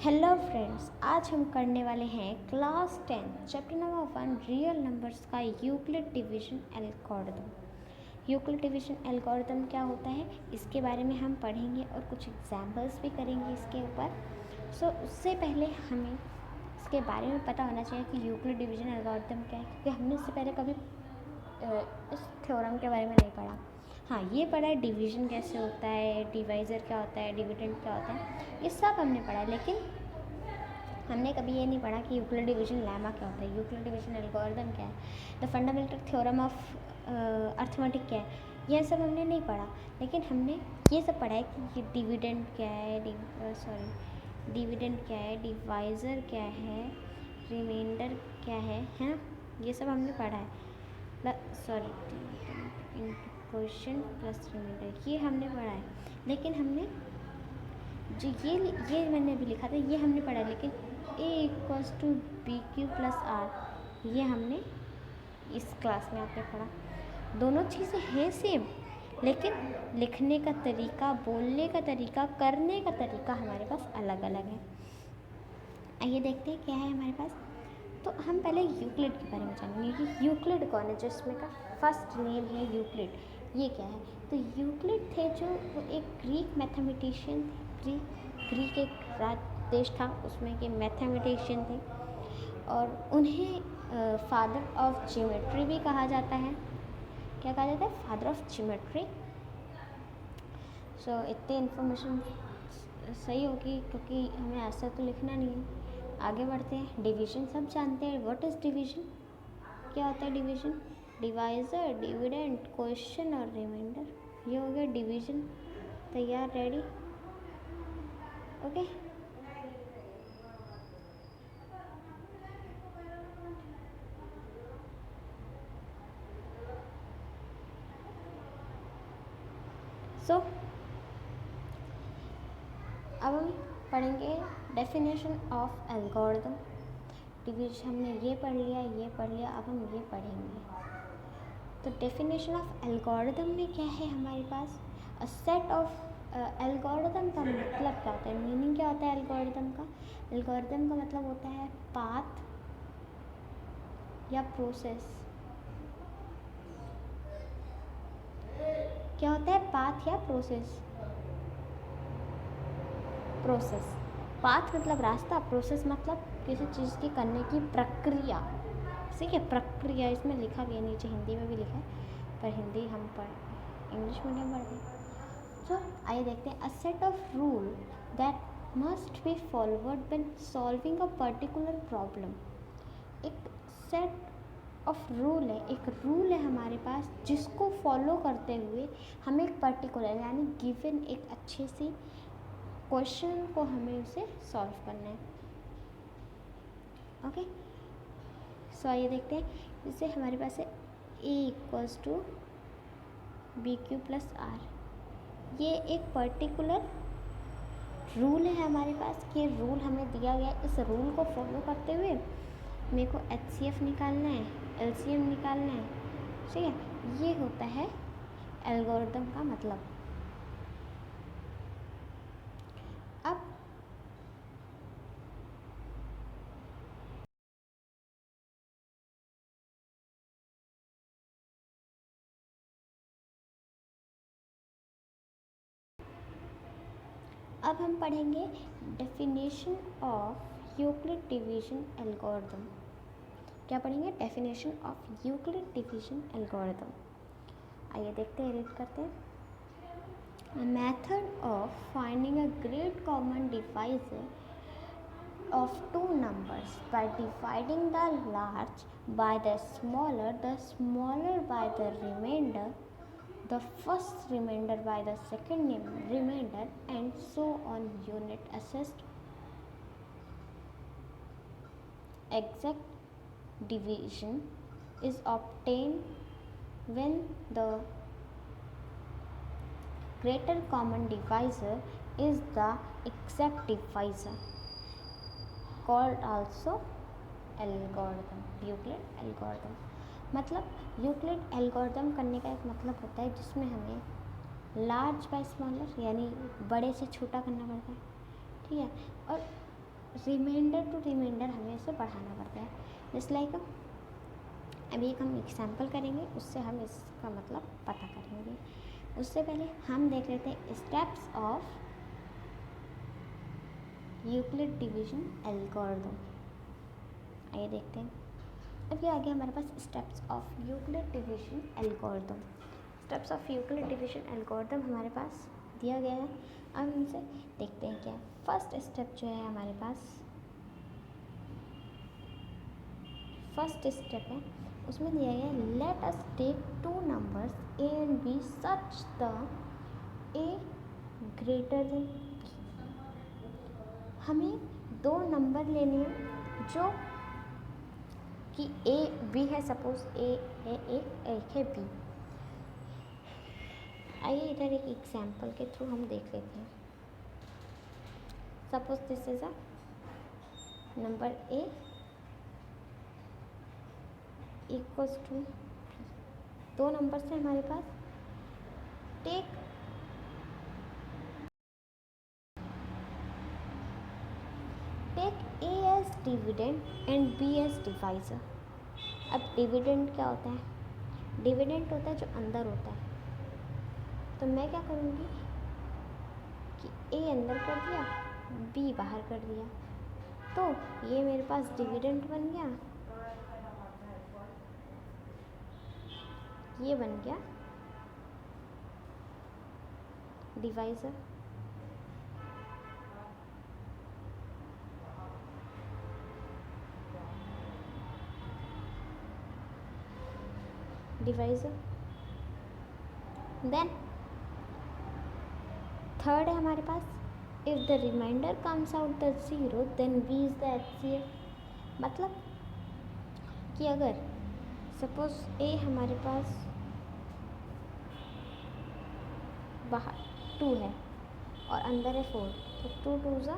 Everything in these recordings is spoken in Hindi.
हेलो फ्रेंड्स, आज हम करने वाले हैं class 10 chapter number 1 real numbers का Euclid division algorithm. Euclid division algorithm क्या होता है इसके बारे में हम पढ़ेंगे और कुछ एग्जांपल्स भी करेंगे इसके ऊपर। उससे पहले हमें इसके बारे में पता होना चाहिए कि यूक्लिड डिवीजन एल्गोरिथम क्या है, क्योंकि हमने इससे पहले कभी इस थ्योरम के बारे में नहीं पढ़ा। हाँ, ये पढ़ा है डिवीज़न कैसे होता है, डिवाइज़र क्या होता है, डिविडेंड क्या होता है, ये सब हमने पढ़ा है। लेकिन हमने कभी ये नहीं पढ़ा कि यूक्लिड डिवीजन लेमा क्या होता है, यूक्लिड डिवीजन एल्गोरिथम क्या है, the fundamental theorem of arithmetic क्या है, यह सब हमने नहीं पढ़ा। लेकिन हमने ये सब पढ़ा है कि डिविडेंड क्या है, डिविडेंड क्या है, डिवाइज़र क्या है, रिमाइंडर क्या है ना, ये सब हमने पढ़ा है। क्वेश्चन प्लस रिमाइंडर ये हमने पढ़ा है। लेकिन हमने जो ये मैंने अभी लिखा था ये हमने पढ़ा है। लेकिन A=BQ+R ये हमने इस क्लास में आके पढ़ा। दोनों चीज़ें हैं सेम, लेकिन लिखने का तरीका, बोलने का तरीका, करने का तरीका हमारे पास अलग अलग है। आइए देखते हैं क्या है हमारे पास। तो हम पहले यूक्लिड के बारे में जानेंगे कि यूक्लिड कौन है, जिसमें का फर्स्ट नेम है यूक्लिड, ये क्या है। तो यूक्लिड थे जो एक ग्रीक मैथमेटिशियन थे। ग्रीक एक देश था, उसमें के मैथमेटिशियन थे और उन्हें फादर ऑफ ज्योमेट्री भी कहा जाता है। क्या कहा जाता है? Father of geometry. इतनी इन्फॉर्मेशन सही होगी क्योंकि हमें ऐसा तो लिखना नहीं है। आगे बढ़ते हैं। डिवीज़न सब जानते हैं। What is division? क्या होता है डिवीज़न? डिवाइज़र, डिविडेंड, क्वेश्चन और रिमाइंडर, ये हो गया डिवीज़न। तैयार, रेडी, ओके। अब हम पढ़ेंगे डेफिनेशन ऑफ एल्गोरिथम। डिवीजन हमने ये पढ़ लिया, अब हम ये पढ़ेंगे। तो डेफिनेशन ऑफ एल्गोरिथम में क्या है हमारे पास? अ सेट ऑफ एल्गोरिथम का मतलब क्या होता है, मीनिंग क्या होता है एल्गोरिथम का? एल्गोरिथम का मतलब होता है पाथ या प्रोसेस। क्या होता है? पाथ या प्रोसेस। पाथ मतलब रास्ता, प्रोसेस मतलब किसी चीज़ की करने की प्रक्रिया। ठीक है, प्रक्रिया इसमें लिखा भी है, नीचे हिंदी में भी लिखा है, पर हिंदी हम इंग्लिश मीडियम पढ़ते हैं। आइए देखते हैं। A set of rule that must be followed when solving a particular problem. एक सेट ऑफ रूल है, एक रूल है हमारे पास जिसको फॉलो करते हुए हमें एक पर्टिकुलर यानी गिवन एक अच्छे से क्वेश्चन को हमें उसे सॉल्व करना है। ओके, आइए देखते हैं। जैसे हमारे पास है A=BQ+R, ये एक पर्टिकुलर रूल है हमारे पास कि रूल हमें दिया गया। इस रूल को फॉलो करते हुए मेरे को HCF निकालना है, LCM निकालना है। ठीक है, ये होता है एल्गोरिथम का मतलब। अब हम पढ़ेंगे definition of Euclid division algorithm. क्या पढ़ेंगे? Definition of Euclid division algorithm. आइए देखते हैं, रीड करते हैं। A method of finding a great common divisor of two numbers by dividing the large by the smaller by the remainder, the first remainder by the second remainder, and so on. Unit assessed exact division is obtained when the greater common divisor is the exact divisor, called also algorithm, Euclid algorithm. मतलब यूक्लिड एल्गोरिथम करने का एक मतलब होता है जिसमें हमें लार्ज बाय स्मॉलर यानी बड़े से छोटा करना पड़ता है। ठीक है, और रिमाइंडर टू रिमाइंडर हमें इसे बढ़ाना पड़ता है। जस्ट लाइक अभी एक हम एग्जाम्पल करेंगे, उससे हम इसका मतलब पता करेंगे। उससे पहले हम देख लेते हैं steps of Euclid division algorithm. आइए देखते हैं। अब ये आ गया हमारे पास steps of Euclid division algorithm. Steps of Euclid division algorithm हमारे पास दिया गया है। अब इनसे देखते हैं क्या है। फर्स्ट स्टेप जो है हमारे पास, फर्स्ट स्टेप है, उसमें दिया गया है let us take two numbers A and B such the A greater than. हमें दो नंबर लेने हैं जो कि ए बी है, सपोज ए है ए, एक है बी। आइए इधर एक एग्जाम्पल के थ्रू हम देख लेते हैं। Suppose this is a number A equals to, दो नंबर से हमारे पास। Take take A as dividend and B as divisor. अब डिविडेंड क्या होता है? डिविडेंड होता है जो अंदर होता है। तो मैं क्या करूँगी कि ए अंदर कर दिया, बी बाहर कर दिया, तो ये मेरे पास डिविडेंड बन गया, ये बन गया डिवाइजर। डिवाइजर देन थर्ड है हमारे पास, if the remainder comes out the zero then B is the HCF. मतलब कि अगर सपोज ए हमारे पास बाहर 2 है और अंदर है 4, तो 2 2 ज़ा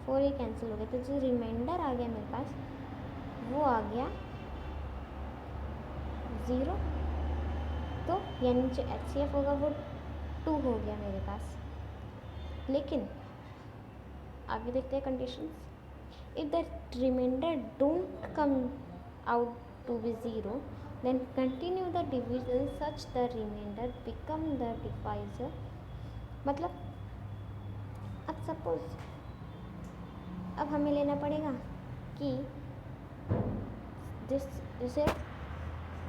4, ये कैंसिल हो गया, तो जो रिमाइंडर आ गया मेरे पास वो आ गया 0। तो यानी जो एचसीएफ होगा वो 2 हो गया मेरे पास। लेकिन आगे देखते हैं conditions. If the remainder don't come out to be 0 then continue the division such the remainder become the divisor. मतलब अब सपोज अब हमें लेना पड़ेगा कि जैसे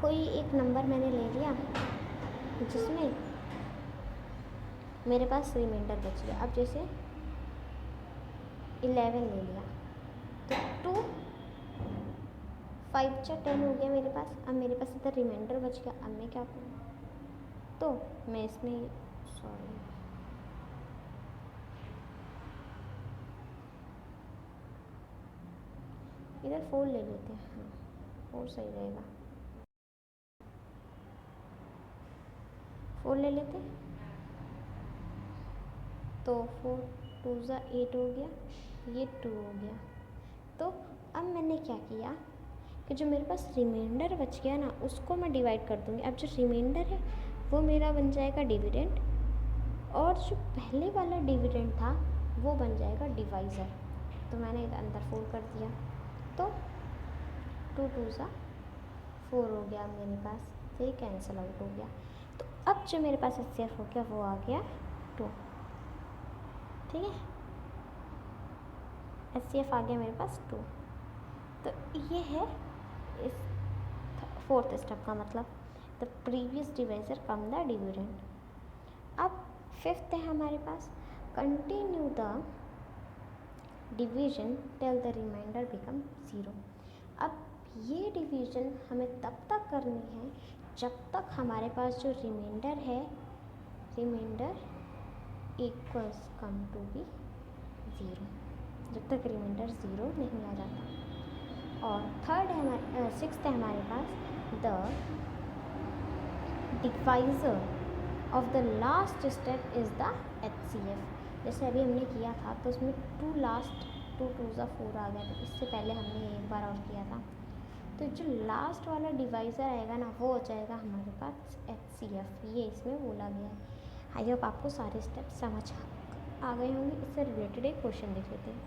कोई एक नंबर मैंने ले लिया जिसमें मेरे पास रिमाइंडर बच गया। अब जैसे 11 ले लिया, तो 2 5 × 10 हो गया मेरे पास। अब मेरे पास इधर रिमाइंडर बच गया, अब मैं क्या करूँ? तो मैं इसमें सॉरी इधर 4 ले लेते हैं। हाँ 4 सही रहेगा, 4 ले लेते हैं। तो 4 2 ज़ा 8 हो गया, ये 2 हो गया। तो अब मैंने क्या किया कि जो मेरे पास रिमाइंडर बच गया ना, उसको मैं डिवाइड कर दूँगी। अब जो रिमाइंडर है वो मेरा बन जाएगा डिविडेंड, और जो पहले वाला डिविडेंड था वो बन जाएगा डिवाइज़र। तो मैंने इधर अंदर 4 कर दिया, तो 2 2 ज़ा 4 हो गया मेरे पास, तो ये कैंसिल आउट हो गया। तो अब जो मेरे पास एचसीएफ हो गया वो आ गया 2। ठीक है, एचसीएफ आ गया मेरे पास 2। तो ये है इस फोर्थ स्टेप का मतलब, the previous divisor come the dividend. अब फिफ्थ है हमारे पास, continue the division till the remainder become 0। अब ये डिवीजन हमें तब तक करनी है जब तक हमारे पास जो रिमाइंडर है, remainder equals come to be 0, जब तक रिमाइंडर 0 नहीं आ जाता। और थर्ड है हमारे सिक्स्थ है हमारे पास, the divisor of the last step is the HCF. जैसे अभी हमने किया था तो उसमें 2 लास्ट 2 2 ज़ा 4 आ गया, तो इससे पहले हमने एक बार और किया था। तो जो लास्ट वाला डिवाइज़र आएगा ना वो हो जाएगा हमारे पास एचसीएफ, ये इसमें बोला गया है। आई होप आपको सारे स्टेप समझ आ गए होंगे। इससे रिलेटेड एक क्वेश्चन देख लेते हैं।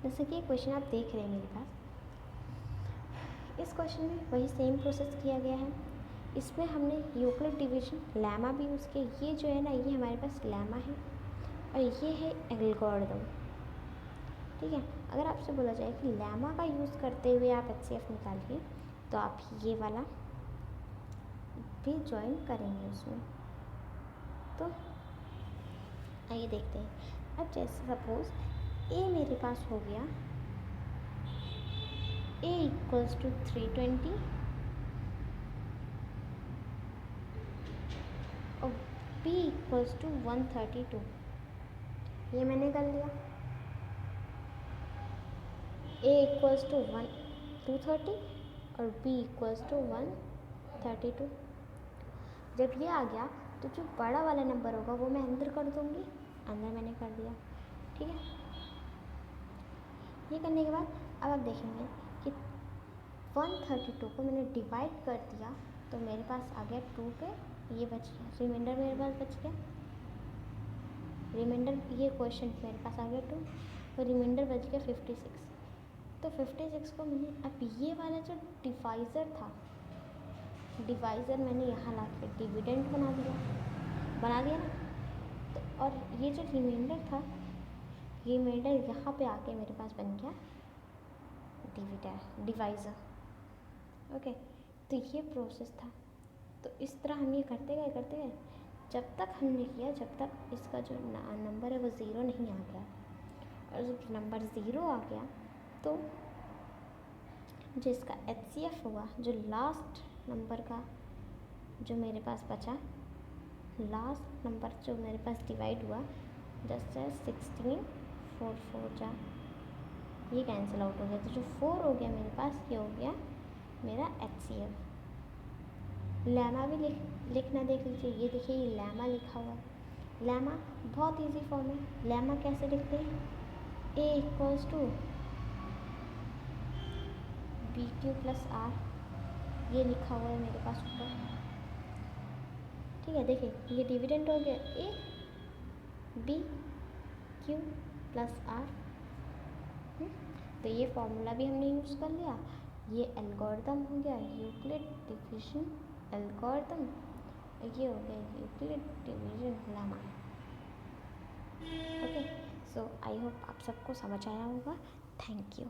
जैसे कि क्वेश्चन आप देख रहे हैं मेरे पास, इस क्वेश्चन में वही सेम प्रोसेस किया गया है। इसमें हमने यूक्लिड डिवीजन लेमा भी यूज़ किया। ये जो है ना, ये हमारे पास लेमा है और ये है एल्गोरिदम। ठीक है, अगर आपसे बोला जाए कि लेमा का यूज़ करते हुए आप HCF निकालिए, तो आप ये वाला भी ज्वाइन करेंगे उसमें। तो आइए देखते हैं। अब जैसे सपोज ए मेरे पास हो गया, ए इक्वल्स टू 320 और बी इक्वल्स टू 132। ये मैंने कर लिया। ए इक्वल्स टू 230 और बी इक्वल्स टू 132। जब ये आ गया तो जो बड़ा वाला नंबर होगा वो मैं अंदर कर दूँगी, अंदर मैंने कर दिया। ठीक है, ये करने के बाद अब आप देखेंगे कि 132 को मैंने डिवाइड कर दिया तो मेरे पास आ गया 2 पे, ये बच गया, रिमाइंडर मेरे पास बच गया। रिमाइंडर, ये क्वेश्चन मेरे पास आ गया 2 और रिमाइंडर बच गया 56। तो 56 को मैंने, अब ये वाला जो डिवाइज़र था, डिवाइज़र मैंने यहाँ ला के डिविडेंड बना दिया ना। तो और ये जो रिमाइंडर था, रिमाइंडर यहाँ पे आके मेरे पास बन गया डिवाइज़र। ओके, तो ये प्रोसेस था। तो इस तरह हम ये करते गए जब तक हमने किया, जब तक इसका जो नंबर है वो 0 नहीं आ गया। और जब नंबर 0 आ गया तो जो इसका HCF हुआ, जो लास्ट नंबर का जो मेरे पास बचा, लास्ट नंबर जो मेरे पास डिवाइड हुआ, जस्ट 16 4 4 जा, ये कैंसिल आउट हो गया। तो जो 4 हो गया मेरे पास, ये हो गया मेरा HCF। लेमा भी लिखना देख लीजिए, ये देखिए ये लेमा लिखा हुआ है। लेमा बहुत इजी फॉर्म है। लेमा कैसे लिखते हैं, A equals to BQ plus R, ये लिखा हुआ है मेरे पास ऊपर। ठीक है, देखिए ये डिविडेंड हो गया A BQ प्लस R। तो ये फॉर्मूला भी हमने यूज़ कर लिया। ये एल्गोरिदम हो गया यूक्लिड डिवीजन एल्गोरिदम, ये हो गया Euclid division lemma. Okay, so I hope आप सबको समझ आया होगा। Thank you.